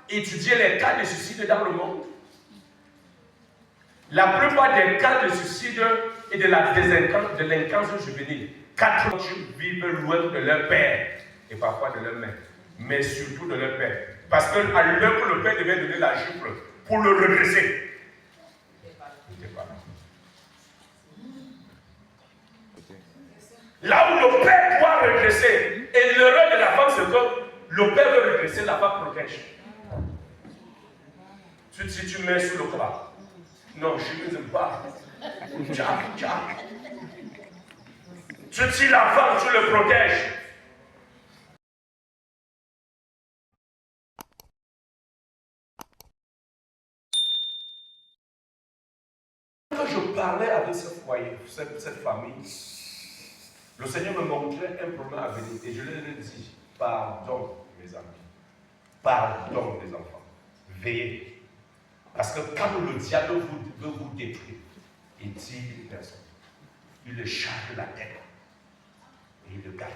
étudié les cas de suicide dans le monde? La plupart des cas de suicide et de la délinquance juvénile, 80% vivent loin de leur père et parfois de leur mère, mais surtout de leur père. Parce qu'à l'heure où le père devait donner la gifle pour le redresser, il n'était pas là. Là où le père doit redresser, et l'erreur de la femme, c'est que le père veut redresser, la femme protège. Si tu mets sur le bras, non, je ne veux pas. Tu tires la femme, tu le protèges. Quand je parlais avec ce foyer, cette famille, le Seigneur me montrait un problème à venir et je leur ai dit, pardon mes amis, pardon les enfants, veillez. Parce que quand le diable veut vous détruire, il tire une personne, il le charge de la tête et il le garde.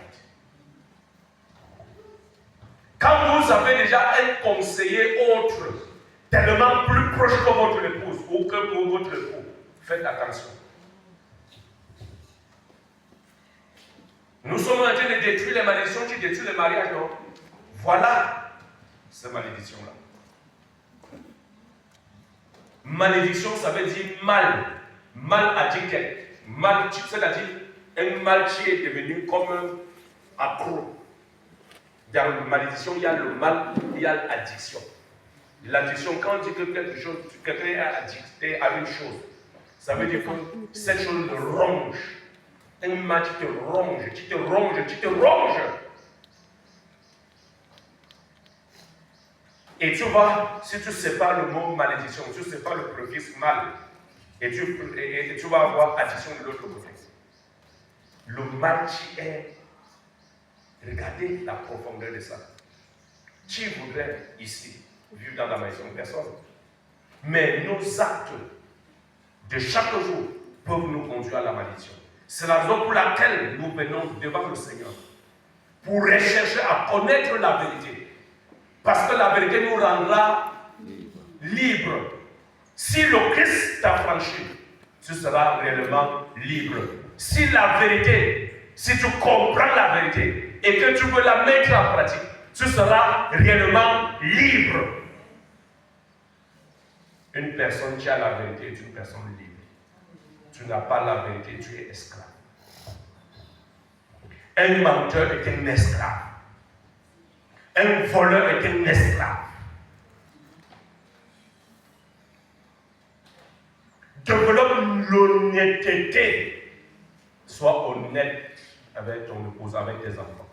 Quand vous avez déjà un conseiller autre, tellement plus proche que votre épouse ou que votre époux, faites attention. Nous sommes en train de détruire les malédictions qui détruisent les mariages, non? Voilà ces malédictions-là. Malédiction, ça veut dire mal. Mal addicté. Mal, c'est-à-dire un mal qui est devenu comme un accro. Dans la malédiction, il y a le mal, il y a l'addiction. L'addiction, quand on dit que quelque chose, quelqu'un est addicté à une chose, ça veut dire que cette chose le ronge. Un mal qui te ronge, qui te ronge, qui te ronge. Et tu vois, si tu sépares le mot malédiction, tu sépares le préfixe mal, et tu vas avoir addiction de l'autre côté. Le mal qui est, regardez la profondeur de ça. Qui voudrait ici vivre dans la maison? Personne. Mais nos actes de chaque jour peuvent nous conduire à la malédiction. C'est la raison pour laquelle nous venons devant le Seigneur, pour rechercher à connaître la vérité. Parce que la vérité nous rendra libres. Si le Christ t'a franchi, tu seras réellement libre. Si la vérité, si tu comprends la vérité et que tu veux la mettre en pratique, tu seras réellement libre. Une personne qui a la vérité est une personne libre. Tu n'as pas la vérité, tu es esclave. Un menteur est un esclave. Un voleur est un esclave. Développe l'honnêteté. Sois honnête avec ton épouse, avec tes enfants.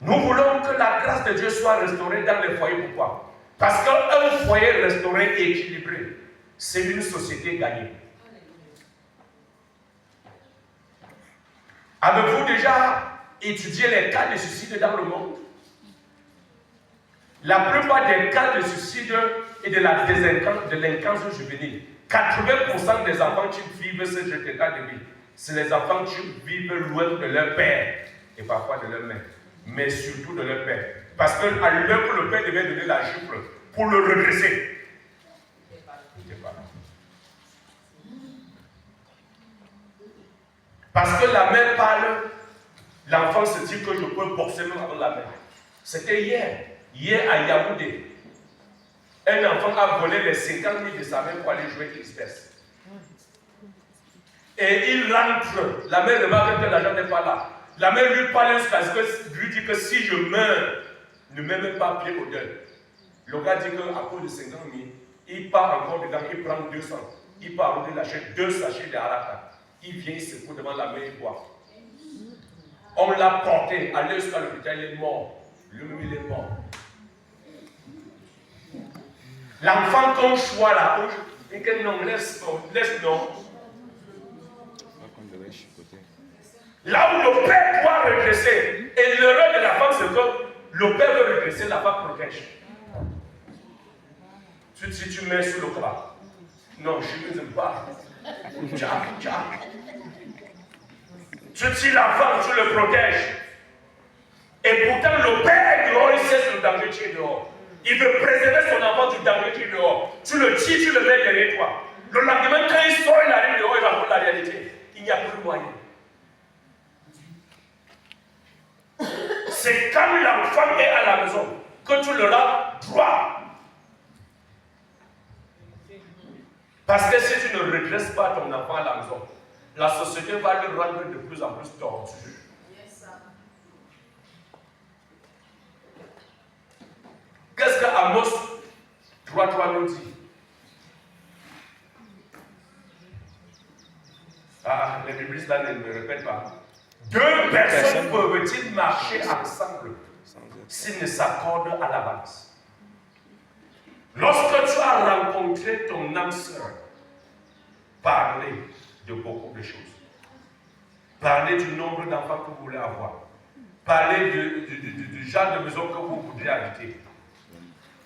Nous voulons que la grâce de Dieu soit restaurée dans les foyers. Pourquoi? Parce qu'un foyer restauré et équilibré, c'est une société gagnée. Avez-vous déjà étudié les cas de suicide dans le monde? La plupart des cas de suicide et de la délinquance juvénile, 80% des enfants qui vivent ce état de vie, c'est les enfants qui vivent loin de leur père et parfois de leur mère, mais surtout de leur père. Parce qu'à l'heure où le père devait donner la gifle pour le redresser, il n'était pas là. Parce que la mère parle, l'enfant se dit que je peux boxer même avec la mère. C'était hier à Yaoundé. Un enfant a volé les 50 000 de sa mère pour aller jouer Xpers. Et il rentre, la mère remarque que l'argent n'est pas là. La mère lui parle jusqu'à ce que lui dit que si je meurs, ne mets même pas pied au deuil. Le gars dit qu'à cause de 50 000, il part encore dedans, il prend 200. Il part il achète 2 sachets de haraka. Il vient, il se fout devant la main et boit. On l'a porté, allé jusqu'à l'hôpital, il est mort. Lui-même, il est mort. L'enfant qu'on choisit là, et que non, laisse non. Là où le père doit regresser, et l'erreur de la femme, c'est que le père veut regresser, la femme protège. Si tu mets sur le bras, non, je ne veux pas. Tu tires la femme, tu le protèges. Et Et pourtant, le père est dehors, il sait le danger qui est dehors. Il veut préserver son enfant du danger qui est dehors. Tu le tues, tu le mets derrière toi. Le lendemain, quand il sort, il arrive dehors, il raconte la réalité. Il n'y a plus de moyen. C'est quand l'enfant est à la maison que tu le rends droit. Parce que si tu ne redresses pas ton enfant à la maison, la société va le rendre de plus en plus tordu. Qu'est-ce que Amos 3.3 nous dit? Ah, les biblistes là ne me répètent pas. Deux personnes peuvent-ils marcher ensemble s'ils ne s'accordent à l'avance? Lorsque tu as rencontré ton âme sœur, parlez de beaucoup de choses. Parlez du nombre d'enfants que vous voulez avoir. Parlez du genre de maison que vous voudrez habiter.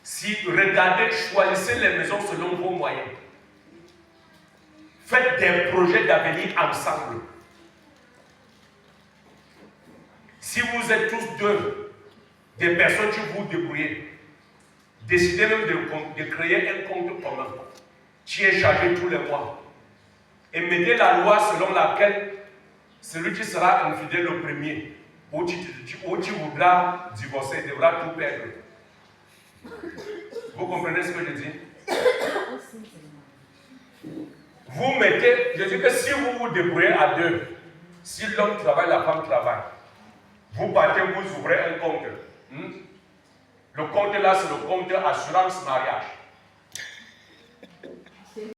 Si regardez, choisissez les maisons selon vos moyens. Faites des projets d'avenir ensemble. Si vous êtes tous deux, des personnes qui vous débrouillez, décidez même de créer un compte commun qui est chargé tous les mois. Et mettez la loi selon laquelle celui qui sera infidèle le premier, ou tu voudras divorcer, devra tout perdre. Vous comprenez ce que je dis? Vous mettez, je dis que si vous vous débrouillez à deux, si l'homme travaille, la femme travaille, vous partez, vous ouvrez un compte. Le compte là, c'est le compte assurance mariage.